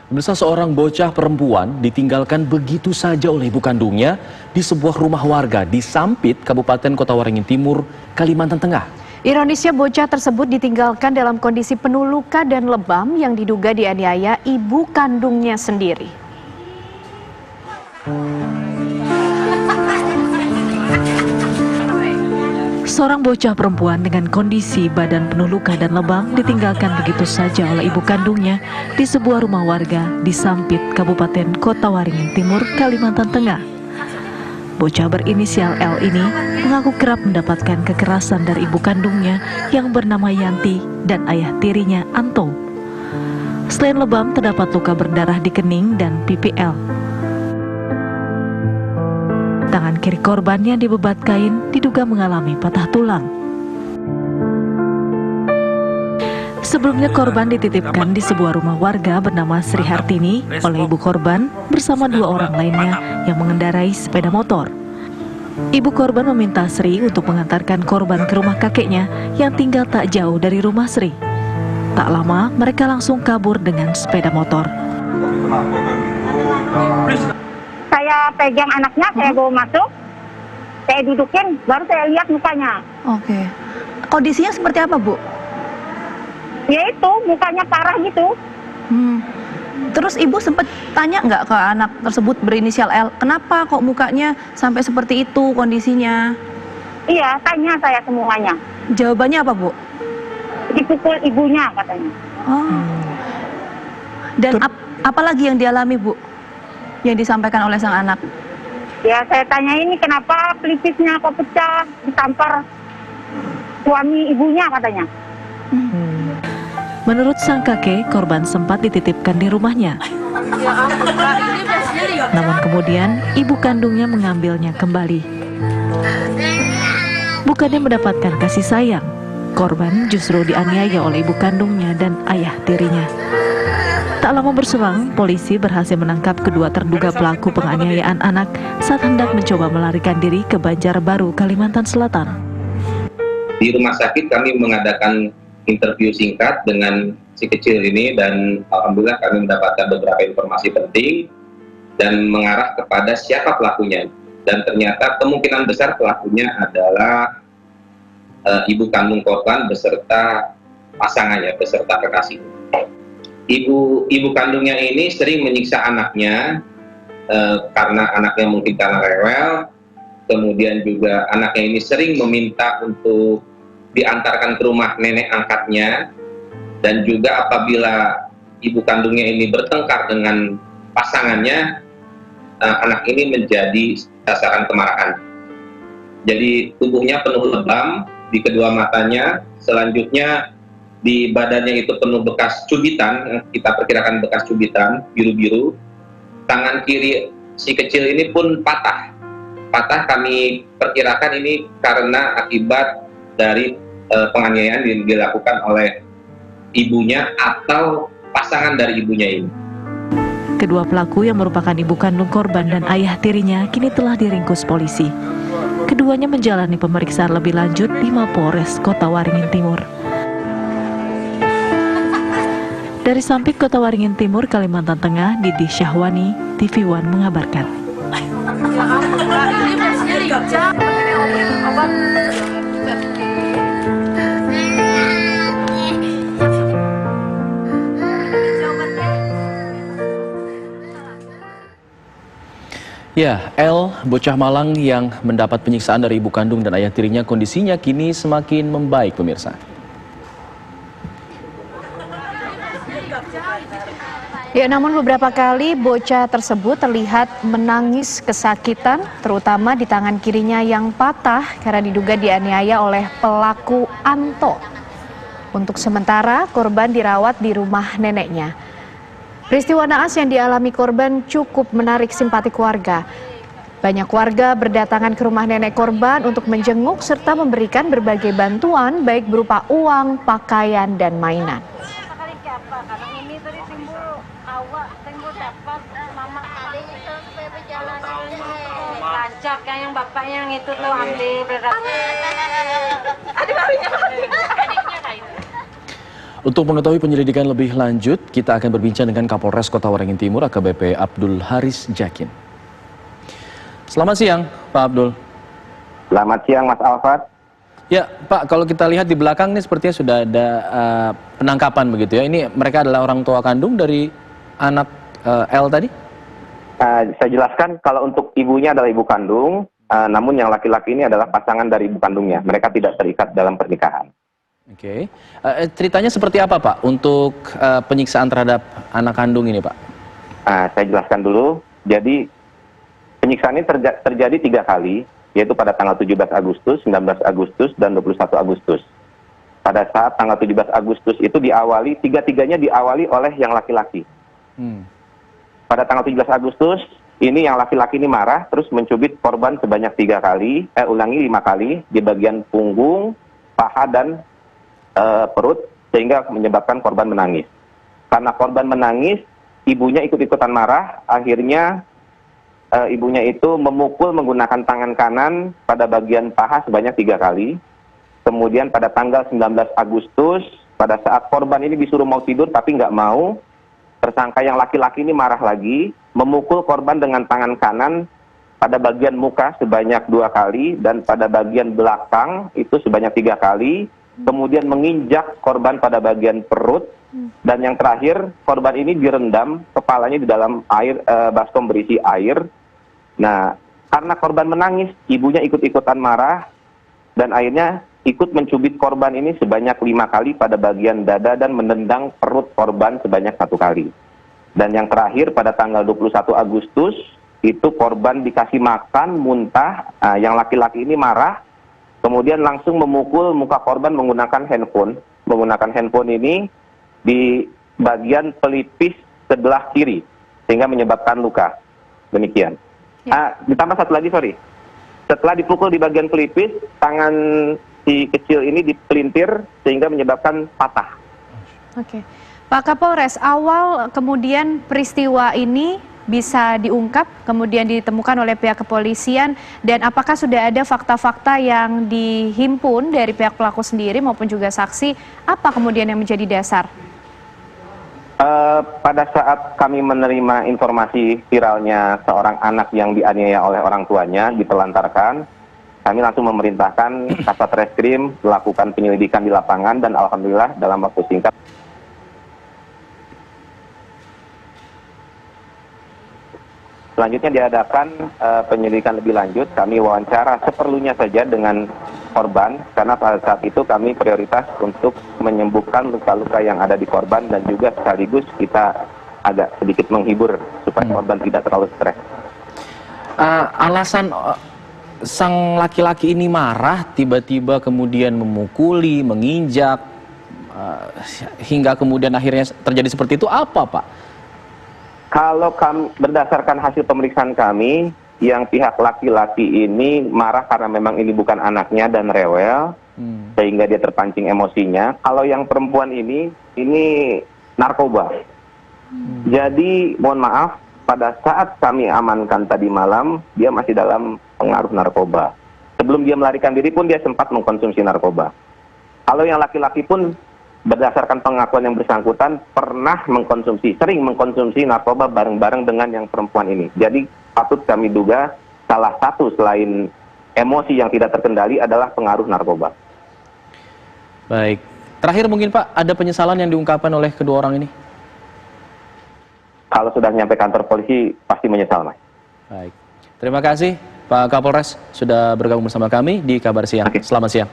Pemirsa, seorang bocah perempuan ditinggalkan begitu saja oleh ibu kandungnya di sebuah rumah warga di Sampit, Kabupaten Kota Waringin Timur, Kalimantan Tengah. Ironisnya bocah tersebut ditinggalkan dalam kondisi penuh luka dan lebam yang diduga dianiaya ibu kandungnya sendiri. Seorang bocah perempuan dengan kondisi badan penuh luka dan lebam ditinggalkan begitu saja oleh ibu kandungnya di sebuah rumah warga di Sampit, Kabupaten Kota Waringin Timur, Kalimantan Tengah. Bocah berinisial L ini mengaku kerap mendapatkan kekerasan dari ibu kandungnya yang bernama Yanti dan ayah tirinya Anto. Selain lebam, terdapat luka berdarah di kening dan pipi L. Tangan kiri korban yang dibebat kain diduga mengalami patah tulang. Sebelumnya korban dititipkan di sebuah rumah warga bernama Sri Hartini oleh ibu korban bersama dua orang lainnya yang mengendarai sepeda motor. Ibu korban meminta Sri untuk mengantarkan korban ke rumah kakeknya yang tinggal tak jauh dari rumah Sri. Tak lama mereka langsung kabur dengan sepeda motor. Saya pegang anaknya, saya bawa masuk, saya dudukin, baru saya lihat mukanya. Oke. Kondisinya seperti apa, Bu? Ya itu, mukanya parah gitu. Terus ibu sempat tanya nggak ke anak tersebut berinisial L, kenapa kok mukanya sampai seperti itu kondisinya? Iya, tanya saya semuanya. Jawabannya apa, Bu? Dipukul ibunya katanya. Oh. Dan apa lagi yang dialami, Bu? Yang disampaikan oleh sang anak? Ya saya tanya ini kenapa pelipisnya kok pecah, ditampar suami ibunya katanya. Menurut sang kakek, korban sempat dititipkan di rumahnya. Namun kemudian ibu kandungnya mengambilnya kembali. Bukannya mendapatkan kasih sayang, korban justru dianiaya oleh ibu kandungnya dan ayah tirinya. Tak lama berselang, polisi berhasil menangkap kedua terduga pelaku penganiayaan anak saat hendak mencoba melarikan diri ke Banjarbaru, Kalimantan Selatan. Di rumah sakit kami mengadakan interview singkat dengan si kecil ini dan alhamdulillah kami mendapatkan beberapa informasi penting dan mengarah kepada siapa pelakunya. Dan ternyata kemungkinan besar pelakunya adalah ibu kandung korban beserta pasangannya, beserta kekasih. Ibu kandungnya ini sering menyiksa anaknya karena anaknya mungkin karena rewel, kemudian juga anaknya ini sering meminta untuk diantarkan ke rumah nenek angkatnya, dan juga apabila ibu kandungnya ini bertengkar dengan pasangannya, anak ini menjadi sasaran kemarahan. Jadi tubuhnya penuh lebam di kedua matanya, selanjutnya di badannya itu penuh bekas cubitan, kita perkirakan bekas cubitan biru-biru. Tangan kiri si kecil ini pun patah. Kami perkirakan ini karena akibat dari penganiayaan yang dilakukan oleh ibunya atau pasangan dari ibunya ini. Kedua pelaku yang merupakan ibu kandung korban dan ayah tirinya kini telah diringkus polisi. Keduanya menjalani pemeriksaan lebih lanjut di Mapolres Kota Waringin Timur. Dari Sampit, Kota Waringin Timur, Kalimantan Tengah, Didi Syahwani, TV One mengabarkan. Ya, L, bocah Malang yang mendapat penyiksaan dari ibu kandung dan ayah tirinya, kondisinya kini semakin membaik, pemirsa. Ya, namun beberapa kali bocah tersebut terlihat menangis kesakitan, terutama di tangan kirinya yang patah karena diduga dianiaya oleh pelaku Anto. Untuk sementara, korban dirawat di rumah neneknya. Peristiwa naas yang dialami korban cukup menarik simpati warga. Banyak warga berdatangan ke rumah nenek korban untuk menjenguk serta memberikan berbagai bantuan baik berupa uang, pakaian, dan mainan. Lancar kan yang bapaknya yang itu tuh ambil Untuk mengetahui penyelidikan lebih lanjut, kita akan berbincang dengan Kapolres Kota Waringin Timur, AKBP Abdul Haris Jakin. Selamat siang, Pak Abdul. Selamat siang, Mas Alfat. Ya, Pak, kalau kita lihat di belakang ini sepertinya sudah ada penangkapan begitu ya. Ini mereka adalah orang tua kandung dari anak L tadi? Saya jelaskan, kalau untuk ibunya adalah ibu kandung, namun yang laki-laki ini adalah pasangan dari ibu kandungnya. Mereka tidak terikat dalam pernikahan. Oke. Ceritanya seperti apa, Pak, untuk penyiksaan terhadap anak kandung ini, Pak? Saya jelaskan dulu. Jadi, penyiksaan ini terjadi 3 kali, yaitu pada tanggal 17 Agustus, 19 Agustus, dan 21 Agustus. Pada saat tanggal 17 Agustus itu diawali, tiga-tiganya diawali oleh yang laki-laki. Pada tanggal 17 Agustus, ini yang laki-laki ini marah, terus mencubit korban sebanyak 5 kali, di bagian punggung, paha, dan perut, sehingga menyebabkan korban menangis. Karena korban menangis, ibunya ikut-ikutan marah, akhirnya ibunya itu memukul menggunakan tangan kanan pada bagian paha sebanyak 3 kali. Kemudian pada tanggal 19 Agustus, pada saat korban ini disuruh mau tidur tapi nggak mau, tersangka yang laki-laki ini marah lagi, memukul korban dengan tangan kanan pada bagian muka sebanyak 2 kali, dan pada bagian belakang itu sebanyak 3 kali, kemudian menginjak korban pada bagian perut, dan yang terakhir korban ini direndam kepalanya di dalam air, baskom berisi air. Nah, karena korban menangis, ibunya ikut-ikutan marah, dan akhirnya ikut mencubit korban ini sebanyak 5 kali pada bagian dada dan menendang perut korban sebanyak 1 kali. Dan yang terakhir pada tanggal 21 Agustus, itu korban dikasih makan, muntah, yang laki-laki ini marah, kemudian langsung memukul muka korban menggunakan handphone. Menggunakan handphone ini di bagian pelipis sebelah kiri, sehingga menyebabkan luka. Demikian. Ditambah satu lagi, sorry. Setelah dipukul di bagian pelipis, tangan si kecil ini dipelintir, sehingga menyebabkan patah. Oke. Pak Kapolres, awal kemudian peristiwa ini bisa diungkap, kemudian ditemukan oleh pihak kepolisian, dan apakah sudah ada fakta-fakta yang dihimpun dari pihak pelaku sendiri maupun juga saksi, apa kemudian yang menjadi dasar? Pada saat kami menerima informasi viralnya seorang anak yang dianiaya oleh orang tuanya, ditelantarkan, kami langsung memerintahkan Kasat Reskrim melakukan penyelidikan di lapangan, dan alhamdulillah dalam waktu singkat selanjutnya diadakan penyelidikan lebih lanjut. Kami wawancara seperlunya saja dengan korban, karena pada saat itu kami prioritas untuk menyembuhkan luka-luka yang ada di korban, dan juga sekaligus kita agak sedikit menghibur supaya korban tidak terlalu stres. Alasan sang laki-laki ini marah, tiba-tiba kemudian memukuli, menginjak, hingga kemudian akhirnya terjadi seperti itu, apa, Pak? Kalau kami, berdasarkan hasil pemeriksaan kami, yang pihak laki-laki ini marah karena memang ini bukan anaknya dan rewel, sehingga dia terpancing emosinya. Kalau yang perempuan ini narkoba. Jadi mohon maaf, pada saat kami amankan tadi malam, dia masih dalam pengaruh narkoba. Sebelum dia melarikan diri pun dia sempat mengkonsumsi narkoba. Kalau yang laki-laki pun berdasarkan pengakuan yang bersangkutan pernah sering mengkonsumsi narkoba bareng-bareng dengan yang perempuan ini. Jadi patut kami duga salah satu selain emosi yang tidak terkendali adalah pengaruh narkoba. Baik. Terakhir mungkin, Pak, ada penyesalan yang diungkapkan oleh kedua orang ini? Kalau sudah nyampe kantor polisi pasti menyesal, Mas. Baik. Terima kasih Pak Kapolres sudah bergabung bersama kami di Kabar Siang. Selamat siang.